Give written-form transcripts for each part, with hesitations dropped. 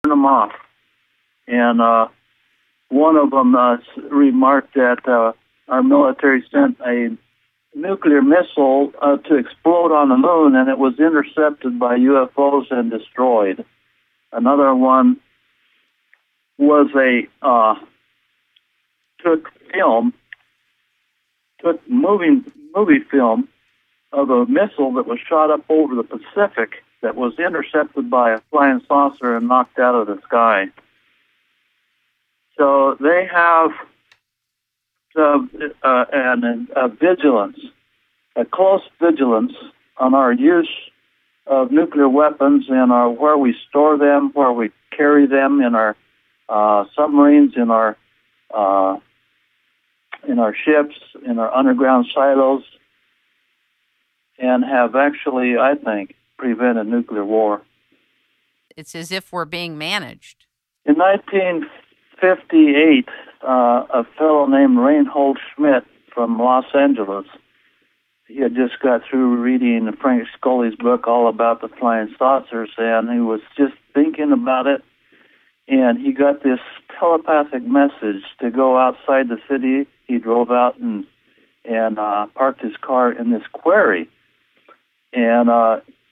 them off. And one of them remarked that our military sent a nuclear missile to explode on the moon, and it was intercepted by UFOs and destroyed. Another one was took movie film of a missile that was shot up over the Pacific that was intercepted by a flying saucer and knocked out of the sky. So they have a vigilance, a close vigilance on our use of nuclear weapons and where we store them, where we carry them in our submarines, in our ships, in our underground silos, and have actually, I think, prevented nuclear war. It's as if we're being managed. In 1958, a fellow named Reinhold Schmidt from Los Angeles, he had just got through reading Frank Scully's book all about the flying saucers, and he was just thinking about it, and he got this telepathic message to go outside the city. He drove out and parked his car in this quarry, and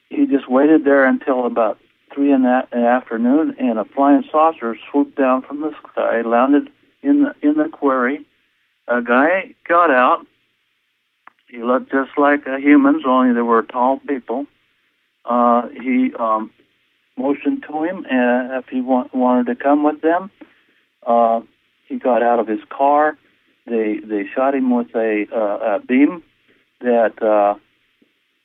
he just waited there until about 3 in the afternoon, and a flying saucer swooped down from the sky, landed in the quarry. A guy got out. He looked just like humans, only they were tall people. He motioned to him if he wanted to come with them. He got out of his car. They shot him with a beam that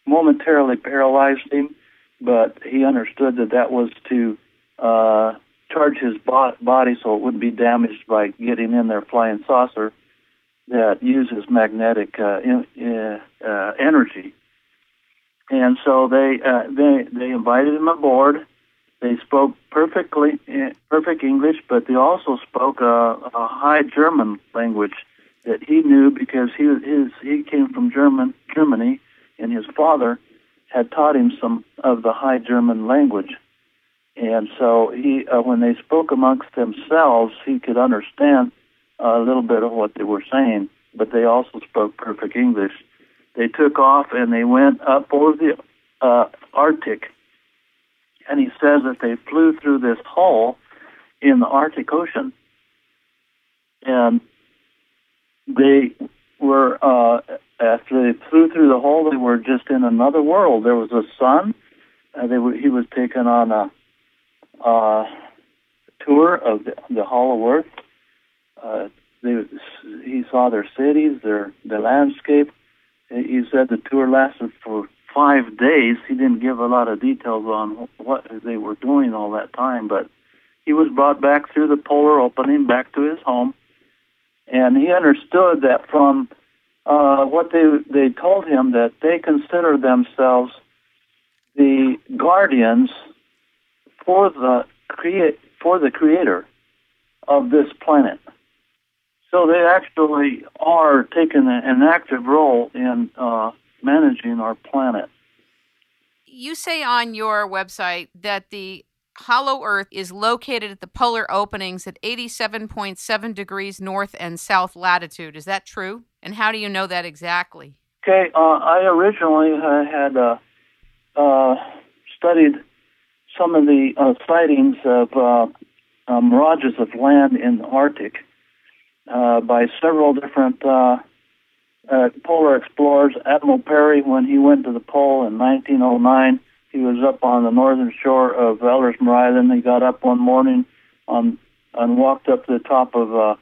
momentarily paralyzed him, but he understood that was to charge his body so it wouldn't be damaged by getting in their flying saucer that uses magnetic energy. And so they invited him aboard. They spoke perfect English, but they also spoke a High German language that he knew because he came from Germany, and his father had taught him some of the High German language. And so he, when they spoke amongst themselves, he could understand a little bit of what they were saying, but they also spoke perfect English. They took off and they went up over the Arctic, and he says that they flew through this hole in the Arctic Ocean, and they were, after they flew through the hole, they were just in another world. There was a sun. He was taken on a tour of the Hollow Earth. He saw their cities, the landscape. He said the tour lasted for 5 days. He didn't give a lot of details on what they were doing all that time, but he was brought back through the polar opening back to his home, and he understood that from what they told him, that they consider themselves the guardians for the creator of this planet. So they actually are taking an active role in managing our planet. You say on your website that the Hollow Earth is located at the polar openings at 87.7 degrees north and south latitude. Is that true? And how do you know that exactly? Okay, I originally had studied some of the sightings of mirages of land in the Arctic by several different polar explorers. Admiral Byrd, when he went to the pole in 1909, he was up on the northern shore of Ellesmere Island. He got up one morning and walked up to the top of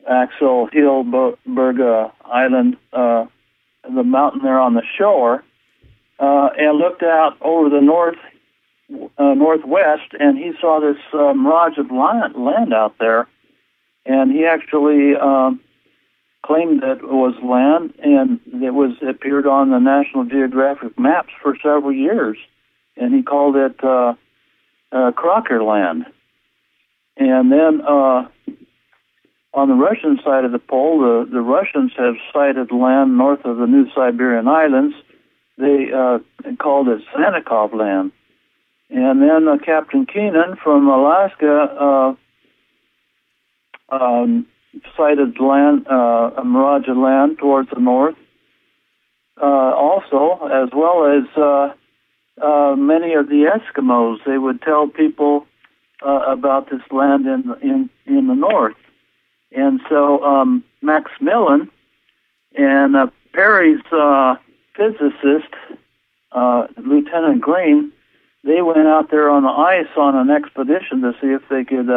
Axel Hilberg Island, the mountain there on the shore, and looked out over the northwest, and he saw this mirage of land out there. And he actually claimed that it was land, and it appeared on the National Geographic maps for several years, and he called it Crocker Land. And then on the Russian side of the pole, the Russians have sighted land north of the New Siberian Islands. They called it Sannikov Land. And then Captain Keenan from Alaska sighted land, a mirage of land towards the north. Also, as well as many of the Eskimos, they would tell people about this land in the north. And so Maximilian and Perry's physicist, Lieutenant Green, they went out there on the ice on an expedition to see if they could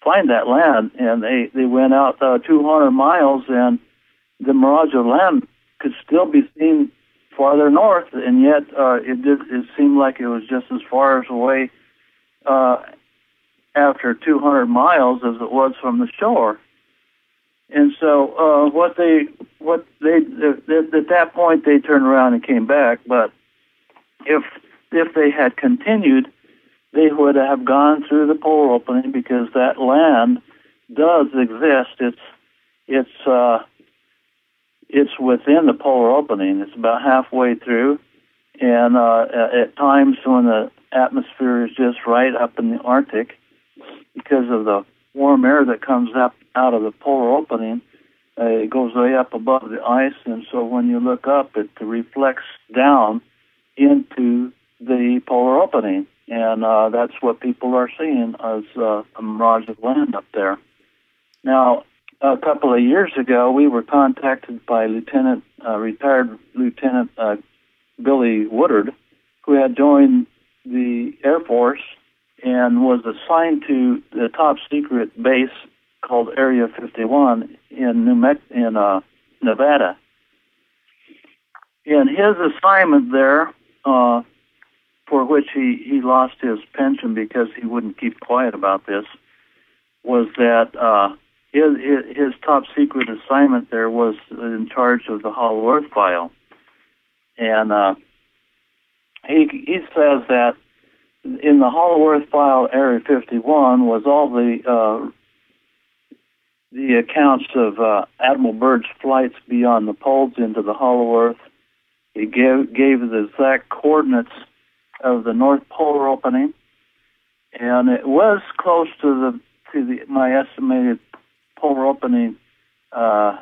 find that land. And they went out 200 miles, and the mirage of land could still be seen farther north, and yet it seemed like it was just as far as away after 200 miles as it was from the shore. And so at that point they turned around and came back. But if they had continued, they would have gone through the polar opening, because that land does exist. It's within the polar opening. It's about halfway through, and at times when the atmosphere is just right up in the Arctic, because of the warm air that comes up out of the polar opening, it goes way up above the ice, and so when you look up, it reflects down into the polar opening, and that's what people are seeing as a mirage of land up there. Now, a couple of years ago, we were contacted by retired Lieutenant Billy Woodard, who had joined the Air Force and was assigned to the top secret base called Area 51 in Nevada. And his assignment there, for which he lost his pension because he wouldn't keep quiet about this, was that his top secret assignment there was in charge of the Hollow Earth file. And he says that in the Hollow Earth file, Area 51, was all the accounts of Admiral Byrd's flights beyond the poles into the Hollow Earth. He gave the exact coordinates of the North Polar opening, and it was close to my estimated polar opening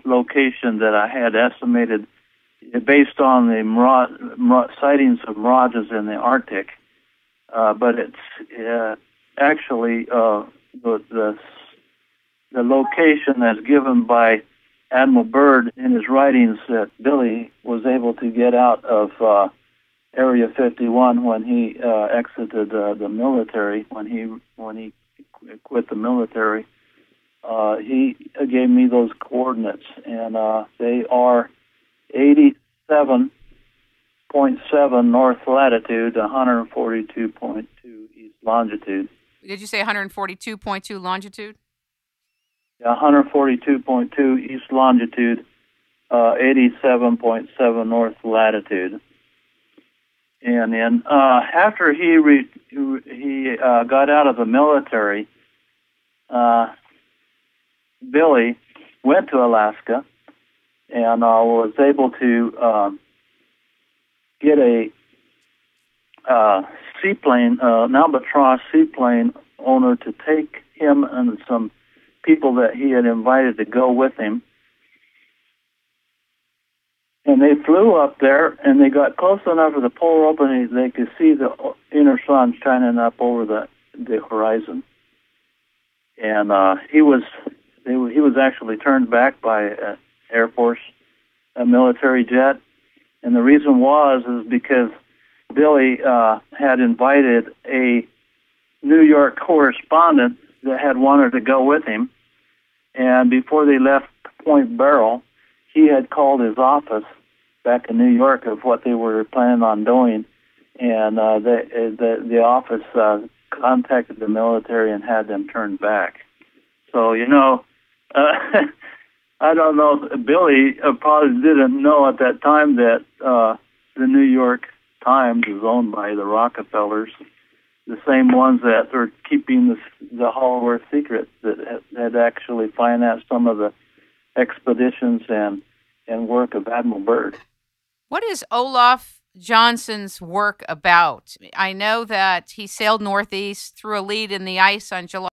location that I had estimated based on the sightings of mirages in the Arctic. But it's actually the location that's given by Admiral Byrd in his writings that Billy was able to get out of Area 51 when he exited the military, when he quit the military. He gave me those coordinates, and they are 87.7 north latitude, 142.2 east longitude. Did you say 142.2 longitude? 142.2 east longitude, 87.7 north latitude. And then after he got out of the military, Billy went to Alaska and was able to get a seaplane, an Albatross seaplane owner, to take him and some people that he had invited to go with him. And they flew up there, and they got close enough to the polar opening they could see the inner sun shining up over the horizon. And he was actually turned back by an Air Force, a military jet. And the reason is because Billy had invited a New York correspondent that had wanted to go with him. And before they left Point Barrow, he had called his office back in New York of what they were planning on doing. And the office contacted the military and had them turned back. So, I don't know. Billy probably didn't know at that time that the New York Times is owned by the Rockefellers, the same ones that are keeping the Hollow Earth secret, that had actually financed some of the expeditions and work of Admiral Byrd. What is Olaf Johnson's work about? I know that he sailed northeast through a lead in the ice on July